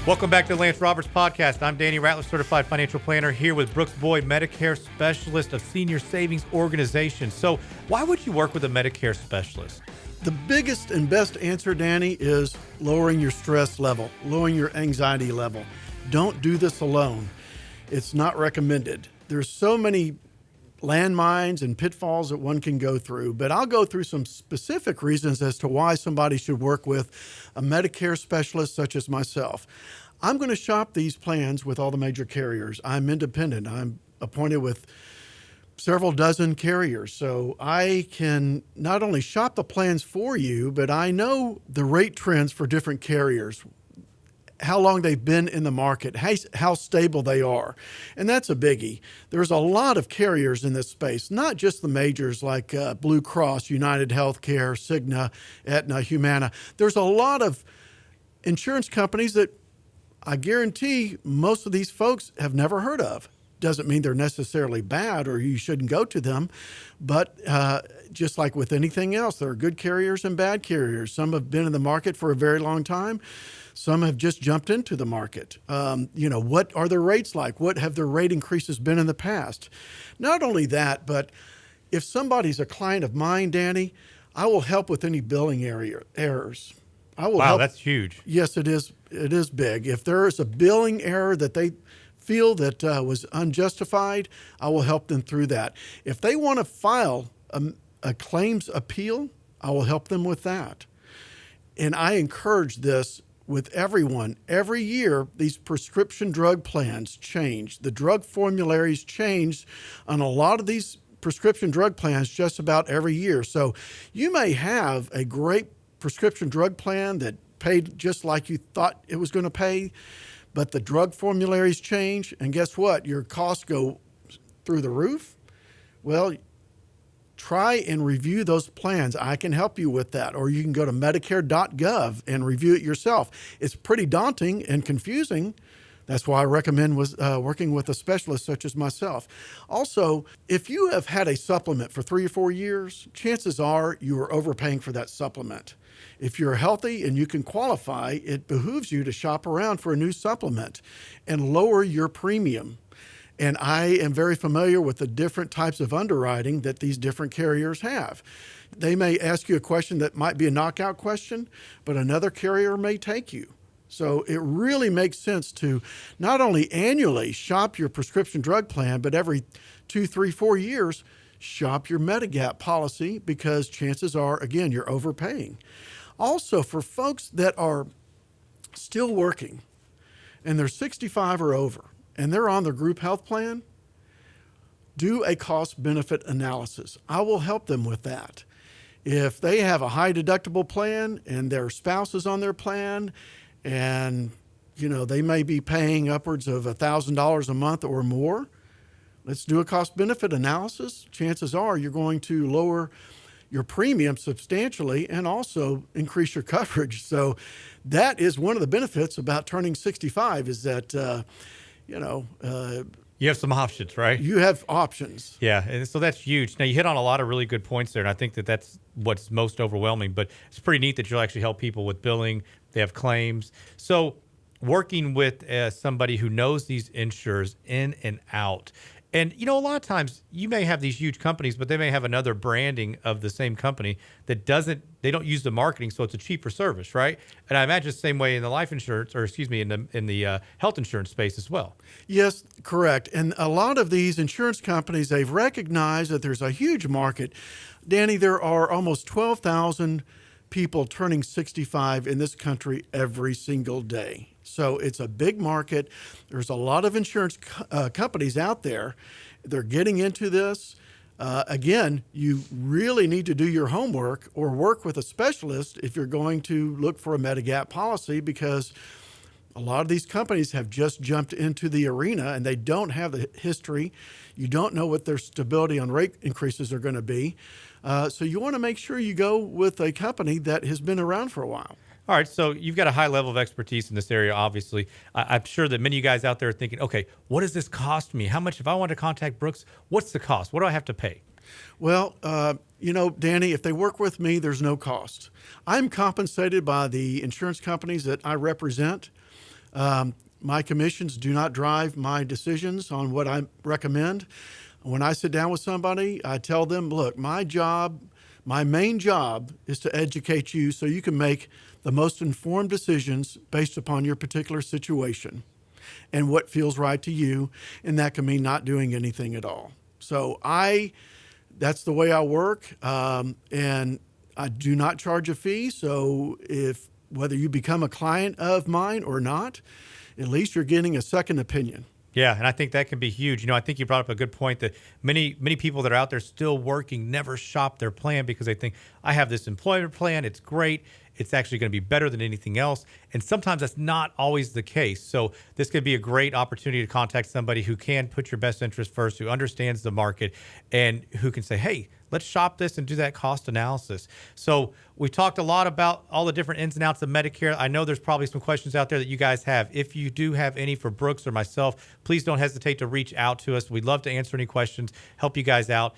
Welcome back to the Lance Roberts Podcast. I'm Danny Ratliff, Certified Financial Planner, here with Brooks Boyd, Medicare Specialist of Senior Savings Organization. So why would you work with a Medicare specialist? The biggest and best answer, Danny, is lowering your stress level, lowering your anxiety level. Don't do this alone. It's not recommended. There's so many landmines and pitfalls that one can go through, but I'll go through some specific reasons as to why somebody should work with a Medicare specialist such as myself. I'm going to shop these plans with all the major carriers. I'm independent. I'm appointed with several dozen carriers, so I can not only shop the plans for you, but I know the rate trends for different carriers, how long they've been in the market, how stable they are. And that's a biggie. There's a lot of carriers in this space, not just the majors like Blue Cross, United Healthcare, Cigna, Aetna, Humana. There's a lot of insurance companies that I guarantee most of these folks have never heard of. Doesn't mean they're necessarily bad or you shouldn't go to them, but just like with anything else, there are good carriers and bad carriers. Some have been in the market for a very long time. Some have just jumped into the market. What are their rates like? What have their rate increases been in the past? Not only that, but if somebody's a client of mine, Danny, I will help with any billing errors. I will help. That's huge. Yes, it is. It is big. If there is a billing error that they feel that was unjustified, I will help them through that. If they want to file a claims appeal, I will help them with that. And I encourage this with everyone. Every year, these prescription drug plans change. The drug formularies change on a lot of these prescription drug plans just about every year. So you may have a great prescription drug plan that paid just like you thought it was going to pay, but the drug formularies change, and guess what? Your costs go through the roof. Well, try and review those plans. I can help you with that. Or you can go to Medicare.gov and review it yourself. It's pretty daunting and confusing. That's why I recommend working with a specialist such as myself. Also, if you have had a supplement for 3 or 4 years, chances are you are overpaying for that supplement. If you're healthy and you can qualify, it behooves you to shop around for a new supplement and lower your premium. And I am very familiar with the different types of underwriting that these different carriers have. They may ask you a question that might be a knockout question, but another carrier may take you. So it really makes sense to not only annually shop your prescription drug plan, but every 2, 3, 4 years, shop your Medigap policy, because chances are, again, you're overpaying. Also, for folks that are still working and they're 65 or over, and they're on their group health plan, do a cost-benefit analysis. I will help them with that. If they have a high deductible plan and their spouse is on their plan, and they may be paying upwards of $1,000 a month or more, let's do a cost-benefit analysis. Chances are you're going to lower your premium substantially and also increase your coverage. So that is one of the benefits about turning 65 is that you have some options, right? You have options. Yeah, and so that's huge. Now, you hit on a lot of really good points there, and I think that that's what's most overwhelming. But it's pretty neat that you'll actually help people with billing. They have claims. So working with somebody who knows these insurers in and out. And, a lot of times you may have these huge companies, but they may have another branding of the same company that they don't use the marketing, so it's a cheaper service, right? And I imagine the same way in the life insurance, in the health insurance space as well. Yes, correct. And a lot of these insurance companies, they've recognized that there's a huge market. Danny, there are almost 12,000 people turning 65 in this country every single day. So it's a big market. There's a lot of insurance companies out there. They're getting into this. Again, you really need to do your homework or work with a specialist if you're going to look for a Medigap policy, because a lot of these companies have just jumped into the arena and they don't have the history. You don't know what their stability on rate increases are going to be. So you want to make sure you go with a company that has been around for a while. All right, so you've got a high level of expertise in this area, obviously. I'm sure that many of you guys out there are thinking, okay, what does this cost me? How much, if I want to contact Brooks, what's the cost? What do I have to pay? Well, Danny, if they work with me, there's no cost. I'm compensated by the insurance companies that I represent. My commissions do not drive my decisions on what I recommend. When I sit down with somebody, I tell them, look, my main job is to educate you so you can make the most informed decisions based upon your particular situation and what feels right to you. And that can mean not doing anything at all. So that's the way I work. And I do not charge a fee. So whether you become a client of mine or not, at least you're getting a second opinion. Yeah, and I think that can be huge. I think you brought up a good point that many people that are out there still working never shop their plan because they think, I have this employment plan, it's great, it's actually going to be better than anything else. And sometimes that's not always the case. So this could be a great opportunity to contact somebody who can put your best interest first, who understands the market, and who can say, hey, let's shop this and do that cost analysis. So we talked a lot about all the different ins and outs of Medicare. I know there's probably some questions out there that you guys have. If you do have any for Brooks or myself, please don't hesitate to reach out to us. We'd love to answer any questions, help you guys out.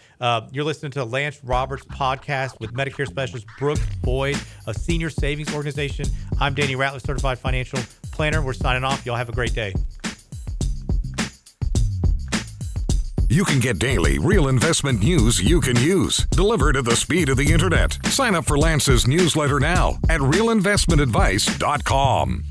You're listening to Lance Roberts podcast with Medicare specialist Brooks Boyd of Senior Savings Organization. I'm Danny Ratliff, certified financial planner. We're signing off. Y'all have a great day. You can get daily real investment news you can use, delivered at the speed of the internet. Sign up for Lance's newsletter now at realinvestmentadvice.com.